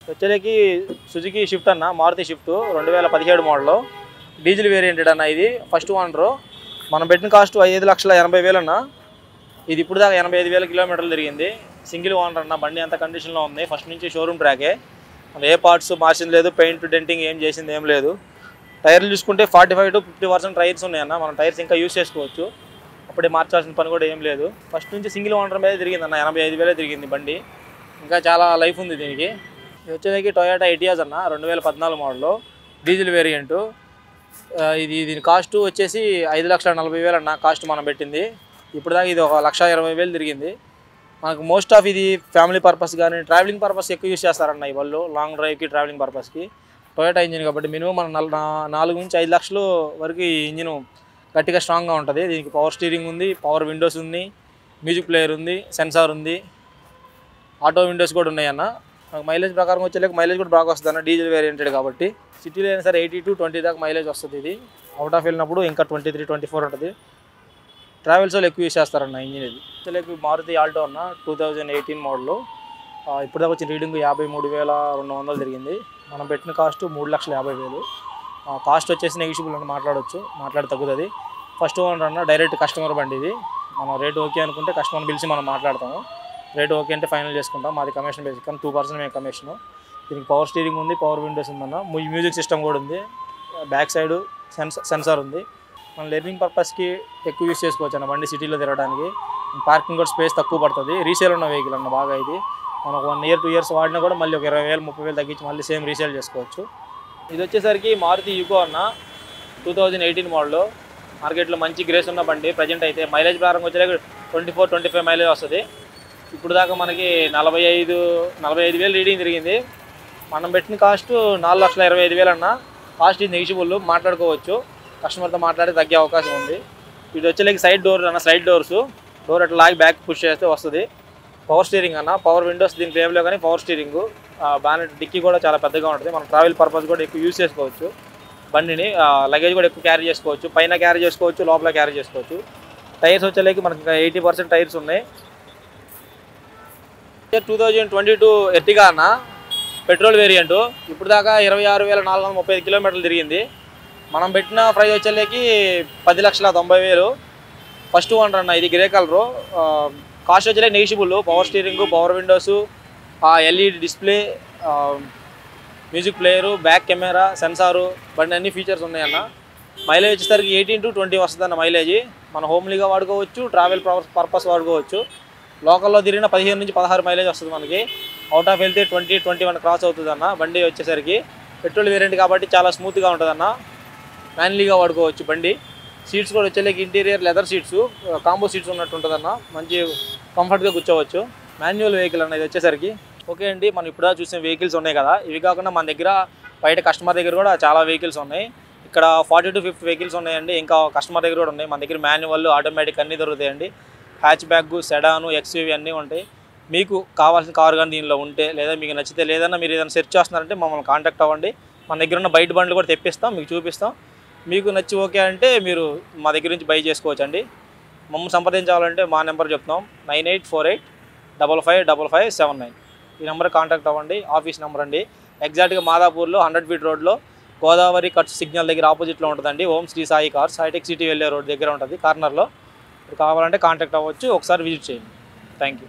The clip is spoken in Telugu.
వచ్చేకి సుజుకి షిఫ్ట్ అన్న, మారుతి షిఫ్ట్ 2017 మోడల్ డీజిల్ వేరియంటెడ్ అన్న. ఇది ఫస్ట్ ఓనరు. మనం పెట్టిన కాస్ట్ 5,80,000 అన్న. ఇది ఇప్పుడు దాకా 85,000 కిలోమీటర్లు తిరిగింది. సింగిల్ ఓనర్ అన్న. బండి అంత కండిషన్లో ఉంది. ఫస్ట్ నుంచి షోరూమ్ ట్రాకే. ఏ పార్ట్స్ మార్చింది లేదు, పెయింట్ డెంటింగ్ ఏం చేసింది ఏం లేదు. టైర్లు చూసుకుంటే 45 to 50% టైర్స్ ఉన్నాయన్న. మనం టైర్స్ ఇంకా యూస్ చేసుకోవచ్చు. అప్పుడే మార్చాల్సిన పని కూడా ఏం లేదు. ఫస్ట్ నుంచి సింగిల్ ఓనర్ మీద తిరిగింది అన్న. 85,000 తిరిగింది బండి. ఇంకా చాలా లైఫ్ ఉంది దీనికి. ఇది వచ్చేసరికి టొయోటా ఎటియాజ్ అన్న, 2014 మోడల్ డీజిల్ వేరియంటు. దీని కాస్ట్ వచ్చేసి 5,40,000 అన్న. కాస్ట్ మనం పెట్టింది. ఇప్పుడు దాకా ఇది 1,20,000 తిరిగింది. మనకు మోస్ట్ ఆఫ్ ఇది ఫ్యామిలీ పర్పస్ కానీ ట్రావెలింగ్ పర్పస్ ఎక్కువ యూస్ చేస్తారన్న ఈ వాళ్ళు. లాంగ్ డ్రైవ్కి ట్రావెలింగ్ పర్పస్కి టొయోటా ఇంజిన్ కాబట్టి మినిమం మన 4 నుంచి 5 లక్షలు వరకు ఈ ఇంజిన్ గట్టిగా స్ట్రాంగ్గా ఉంటుంది. దీనికి పవర్ స్టీరింగ్ ఉంది, పవర్ విండోస్ ఉంది, మ్యూజిక్ ప్లేయర్ ఉంది, సెన్సార్ ఉంది, ఆటో విండోస్ కూడా ఉన్నాయన్న. మైలేజ్ ప్రకారం వచ్చేలేక మైలేజ్ కూడా బాగా వస్తుంది అన్న, డీజిల్ వేరియంటెడ్ కాబట్టి. సిటీలో అయినా సరే 80 to 20 దాకా మైలేజ్ వస్తుంది. ఇది అవుట్ ఆఫ్ వెళ్ళినప్పుడు ఇంకా 23-24 ఉంటుంది. ట్రావెల్స్ వాళ్ళు ఎక్కువ యూస్ చేస్తారన్న ఇంజిన్. ఇది వచ్చేలేక మారుతి ఆల్టో అన్న, 2018 మోడల్. ఇప్పుడు దాకా వచ్చిన రీడింగ్ 53,200 తిరిగింది. మనం పెట్టిన కాస్ట్ 3,50,000. కాస్ట్ వచ్చేసి నెగిషియబుల్ అని మాట్లాడి తగ్గుతుంది. ఫస్ట్ ఓనర్ అన్న, డైరెక్ట్ కస్టమర్ బండి ఇది. మనం రేటు ఓకే అనుకుంటే కస్టమర్ని పిలిచి మనం మాట్లాడతాము. రేటు ఓకే అంటే ఫైనల్ చేసుకుంటాం. మాది కమిషన్ బేసిక్ కానీ 2% మేము కమిషను. దీనికి పవర్ స్టీరింగ్ ఉంది, పవర్ విండోస్ ఉందన్న, మ్యూజిక్ సిస్టమ్ కూడా ఉంది, బ్యాక్ సైడ్ సెన్సార్ ఉంది. మనం లెర్నింగ్ పర్పస్కి ఎక్కువ యూస్ చేసుకోవచ్చు అన్న బండి సిటీలో తిరగడానికి. పార్కింగ్ కూడా స్పేస్ తక్కువ పడుతుంది. రీసేల్ ఉన్న వెహికల్ అన్న బాగా ఇది. మనకు 1 year 2 years వాడినా కూడా మళ్ళీ ఒక 20,000-30,000 తగ్గించి మళ్ళీ సేమ్ రీసేల్ చేసుకోవచ్చు. ఇది వచ్చేసరికి మారుతి యుగో అన్న, 2018 మోడల్. మార్కెట్లో మంచి గ్రేస్ ఉన్న బండి. ప్రజెంట్ అయితే మైలేజ్ ప్రారంభం వచ్చేలాగా 24-25 మైలేజ్ వస్తుంది. ఇప్పుడు దాకా మనకి 45,000 రీడింగ్ తిరిగింది. మనం పెట్టిన కాస్ట్ 4,25,000 అన్న. కాస్ట్ ఇది నెగిషియబుల్, మాట్లాడుకోవచ్చు. కస్టమర్తో మాట్లాడి తగ్గే అవకాశం ఉంది. ఇది వచ్చేలాగా సైడ్ డోర్ అన్న, సైడ్ డోర్ అట్లా లాగి బ్యాక్ పుష్ చేస్తే వస్తుంది. పవర్ స్టీరింగ్ అన్న, పవర్ విండోస్ దీనికి ఏం లేవు కానీ పవర్ స్టీరింగ్. బానెట్ డిక్కీ కూడా చాలా పెద్దగా ఉంటుంది. మనం ట్రావెల్ పర్పస్ కూడా ఎక్కువ యూస్ చేసుకోవచ్చు బండిని. లగేజ్ కూడా ఎక్కువ క్యారీ చేసుకోవచ్చు. పైన క్యారీ చేసుకోవచ్చు, లోపల క్యారీ చేసుకోవచ్చు. టైర్స్ వచ్చేలాగా మనకి 80% టైర్స్ ఉన్నాయి. 2022 ఎర్టిగా అన్న, పెట్రోల్ వేరియంటు. ఇప్పుడు దాకా 26,435 కిలోమీటర్లు తిరిగింది. మనం పెట్టిన ప్రైస్ వచ్చేలాకి 10,90,000. ఫస్ట్ ఓనర్ అన్న. ఇది గ్రే కలరు. కాస్ట్ వచ్చేలాగా negotiable. Power steering, power windows, LED display, music player, back camera, sensor, బండి అన్ని ఫీచర్స్ ఉన్నాయన్న. మైలేజ్ వచ్చేసరికి 18 to 20 వస్తుంది అన్న మైలేజ్. మన హోమ్లీగా వాడుకోవచ్చు, ట్రావెల్ పర్పస్ వాడుకోవచ్చు. లోకల్లో తిరిగిన 15 నుంచి 16 మైలేజ్ వస్తుంది మనకి. అవుట్ ఆఫ్ వెళ్తే 20-21 క్రాస్ అవుతుంది అన్న. బండి వచ్చేసరికి పెట్రోల్ వేరియంట్ కాబట్టి చాలా స్మూత్గా ఉంటుంది అన్న. మ్యాన్లీగా వాడుకోవచ్చు బండి. సీట్స్ కూడా వచ్చేలాగా interior leather seats, combo seats ఉన్నట్టు ఉంటుంది అన్న. మంచి కంఫర్ట్గా కూర్చోవచ్చు. మాన్యువల్ వెహికల్ అన్న ఇది వచ్చేసరికి. ఓకే అండి, మనం ఇప్పుడు చూసిన వెహికల్స్ ఉన్నాయి కదా, ఇవి కాకుండా మన దగ్గర బయట కస్టమర్ దగ్గర కూడా చాలా వెహికల్స్ ఉన్నాయి. ఇక్కడ 40 to 50 వెహికల్స్ ఉన్నాయండి. ఇంకా కస్టమర్ దగ్గర కూడా ఉన్నాయి. మన దగ్గర మాన్యువల్, ఆటోమేటిక్ అన్నీ దొరుకుతాయండి. హ్యాచ్ బ్యాగ్, సెడాను, ఎక్స్యూవీ అన్నీ ఉంటాయి. మీకు కావాల్సిన కారు కానీ దీనిలో ఉంటే, లేదా మీకు నచ్చితే, లేదన్నా మీరు ఏదైనా సెర్చ్ చేస్తున్నారంటే మమ్మల్ని కాంటాక్ట్ అవ్వండి. మన దగ్గర ఉన్న బయట బండ్లు కూడా తెప్పిస్తాం, మీకు చూపిస్తాం. మీకు నచ్చి ఓకే అంటే మీరు మా దగ్గర నుంచి బై చేసుకోవచ్చు అండి. మమ్మల్ని సంప్రదించాలంటే మా నెంబర్ చెప్తున్నాం, 9848555579. ఈ నెంబర్ కాంటాక్ట్ అవ్వండి. ఆఫీస్ నెంబర్ అండి. ఎగ్జాక్ట్గా మాదాపూర్లో 100 feet రోడ్లో గోదావరి కట్ సిగ్నల్ దగ్గర ఆపోజిట్లో ఉంటుందండి. ఓం శ్రీ సాయి కార్స్, హైటెక్ సిటీ వెళ్ళే రోడ్ దగ్గర ఉంటుంది కార్నర్లో. కావాలంటే కాంటాక్ట్ అవ్వచ్చు, ఒకసారి విజిట్ చేయండి. Thank you.